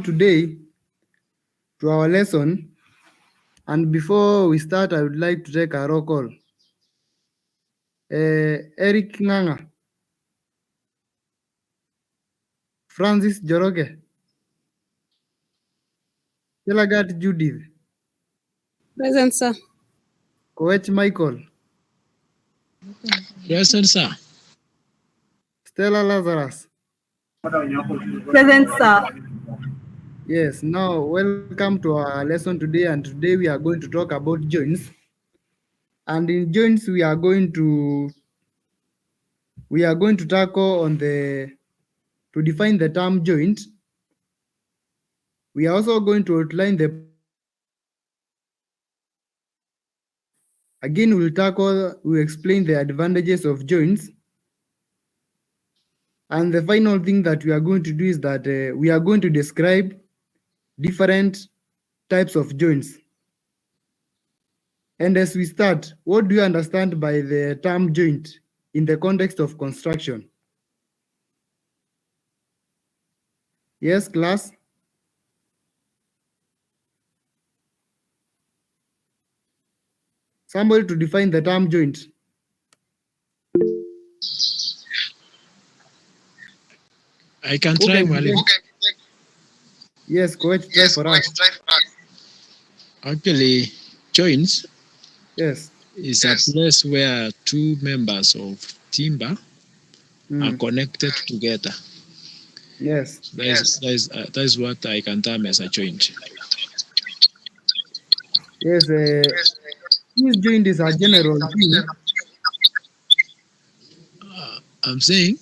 today to our lesson. And before we start, I would like to take a roll call. Eric Nganga, Francis Joroge, Delagat Judith, Present, sir. Koech Michael, Present, sir. Stella Lazarus. Present, sir. Yes, now welcome to our lesson today, and today we are going to talk about joints. And in joints, we are going to tackle on to define the term joint. We are also going to outline the Again, we'll explain the advantages of joints. And the final thing that we are going to do is that we are going to describe different types of joints. And as we start, what do you understand by the term joint in the context of construction? Yes, class? Somebody to define the term joint. I can try, Mwalimu. Yes, coach, try for us. Actually, joints Yes. is a place where two members of timber are connected together. Yes. That is what I can term as a joint. Yes, this joint is a general thing. I'm saying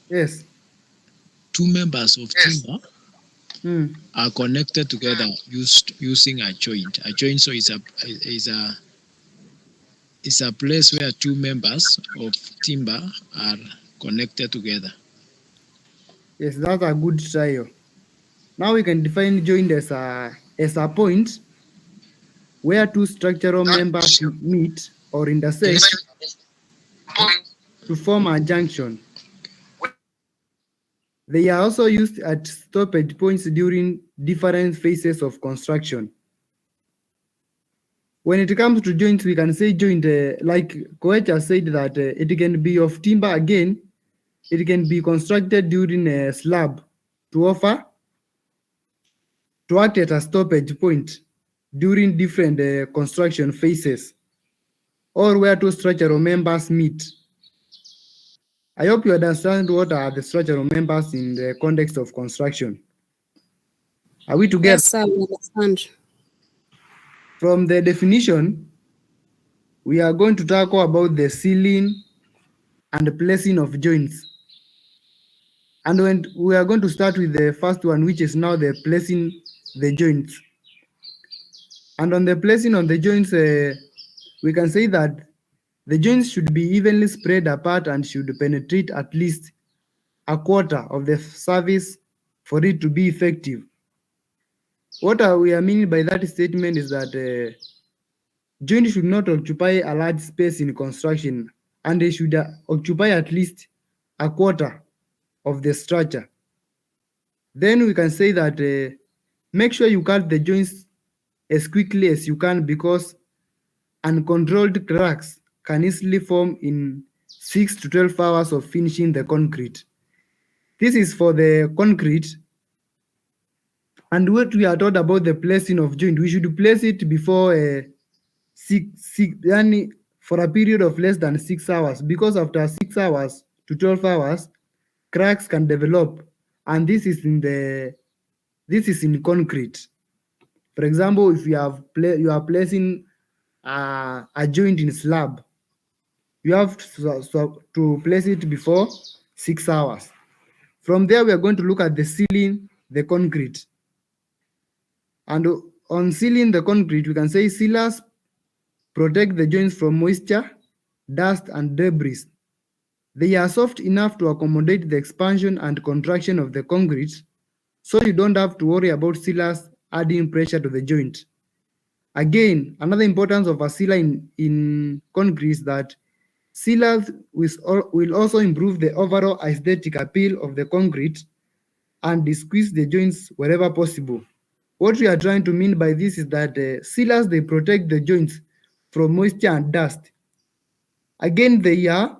Yes. two members of timber are connected together using a joint. A joint so is a place where two members of timber are connected together. Yes, that's a good trial. Now we can define joint as a point where two structural members meet or intersect to form a junction. They are also used at stoppage points during different phases of construction. When it comes to joints, we can say joint, like Koech has said, that it can be of timber again. It can be constructed during a slab to act at a stoppage point during different construction phases, or where two structural members meet. I hope you understand what are the structural members in the context of construction. Are we together? Yes, sir, we understand. From the definition, we are going to tackle about the sealing and placing of joints. And when we are going to start with the first one, which is now the placing the joints. And on the placing on the joints, we can say that the joints should be evenly spread apart and should penetrate at least a quarter of the surface for it to be effective. What we are meaning by that statement is that joint should not occupy a large space in construction, and they should occupy at least a quarter of the structure. Then we can say that make sure you cut the joints as quickly as you can, because uncontrolled cracks can easily form in 6 to 12 hours of finishing the concrete. This is for the concrete. And what we are taught about the placing of joint, we should place it before for a period of less than 6 hours, because after 6 hours to 12 hours, cracks can develop, and this is in concrete. For example, if you are placing a joint in slab, you have to place it before 6 hours. From there, we are going to look at the sealing the concrete. And on sealing the concrete, we can say sealers protect the joints from moisture, dust, and debris. They are soft enough to accommodate the expansion and contraction of the concrete, so you don't have to worry about sealers adding pressure to the joint. Again, another importance of a sealer in concrete is that sealers will also improve the overall aesthetic appeal of the concrete, and squeeze the joints wherever possible. What we are trying to mean by this is that sealers, they protect the joints from moisture and dust. Again, there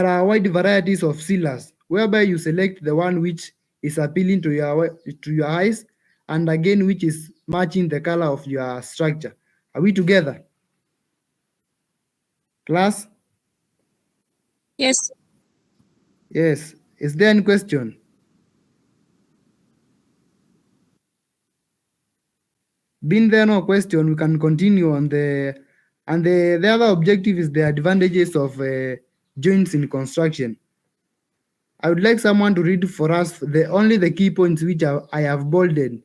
are wide varieties of sealers, whereby you select the one which is appealing to your eyes, and again which is matching the color of your structure. Are we together? Class? Yes. Yes. Is there any question? Being there no question, we can continue on the other objective is the advantages of joints in construction. I would like someone to read for us only the key points which I have bolded.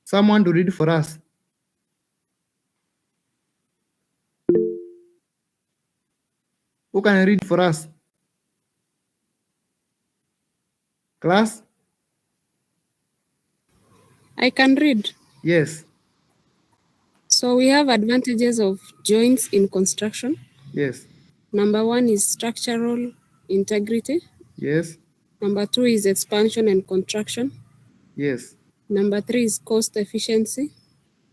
Someone to read for us. Who can read for us? Class? I can read. Yes. So we have advantages of joints in construction. Yes. Number 1 is structural integrity. Yes. Number 2 is expansion and contraction. Yes. Number 3 is cost efficiency.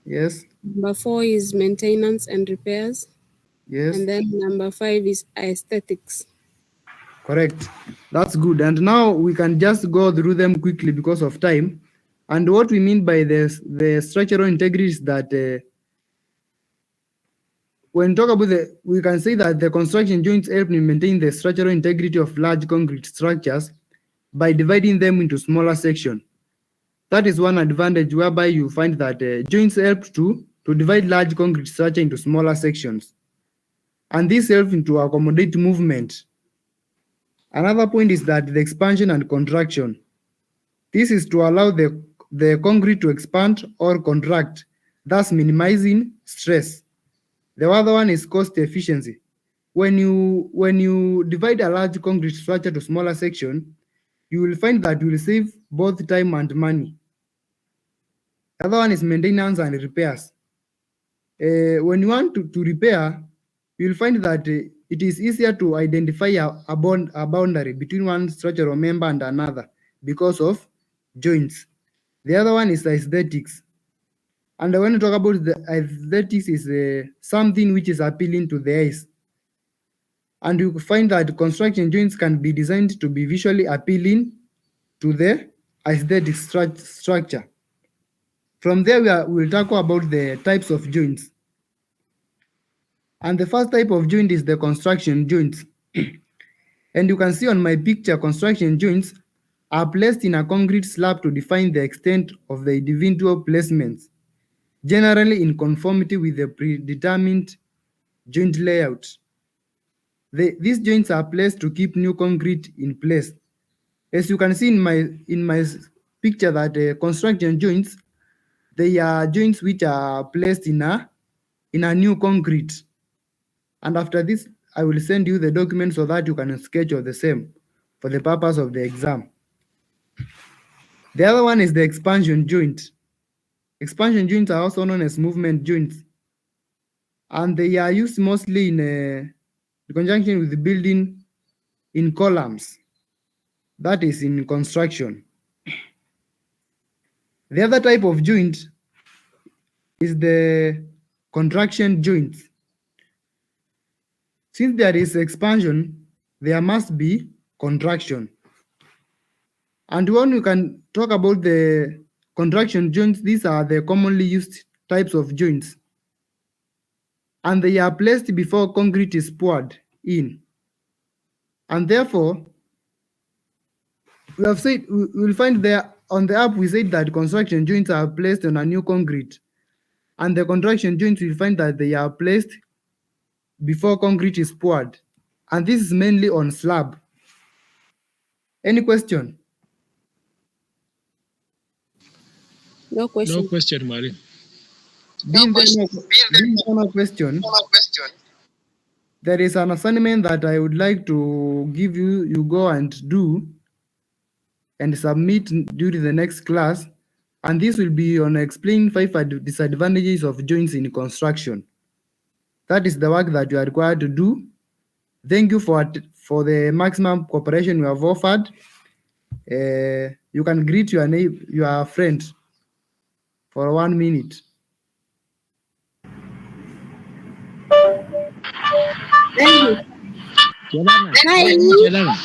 Yes. Number 4 is maintenance and repairs. Yes. And then number 5 is aesthetics. Correct. That's good. And now we can just go through them quickly because of time. And what we mean by the structural integrity is that when talk about we can say that the construction joints help in maintain the structural integrity of large concrete structures by dividing them into smaller sections. That is one advantage whereby you find that joints help to divide large concrete structure into smaller sections. And this helps to accommodate movement. Another point is that the expansion and contraction. This is to allow the concrete to expand or contract, thus minimizing stress. The other one is cost efficiency. When you divide a large concrete structure to smaller sections, you will find that you will save both time and money. The other one is maintenance and repairs. When you want to repair, you will find that it is easier to identify a boundary between one structural member and another because of joints. The other one is aesthetics. And when you talk about the aesthetics is something which is appealing to the eyes. And you find that construction joints can be designed to be visually appealing to the aesthetic structure. From there, we'll talk about the types of joints. And the first type of joint is the construction joints. And you can see on my picture, construction joints are placed in a concrete slab to define the extent of the individual placements, generally in conformity with the predetermined joint layout. These joints are placed to keep new concrete in place. As you can see in my picture, that construction joints, they are joints which are placed in a new concrete. And after this, I will send you the document so that you can sketch of the same for the purpose of the exam. The other one is the expansion joint. Expansion joints are also known as movement joints, and they are used mostly in conjunction with the building in columns. That is in construction. The other type of joint is the contraction joint. Since there is expansion, there must be contraction. And when we can talk about the contraction joints, these are the commonly used types of joints. And they are placed before concrete is poured in. And therefore, we have said, we will find there on the app, we said that construction joints are placed on a new concrete. And the contraction joints, we find that they are placed before concrete is poured. And this is mainly on slab. Any question? No question. No question, Mari. Being no question, there is an assignment that I would like to give you. You go and do and submit during the next class. And this will be on explaining 5 disadvantages of joints in construction. That is the work that you are required to do. Thank you for the maximum cooperation you have offered. You can greet your friend for 1 minute. Thank you. Chelana. Hi. Chelana.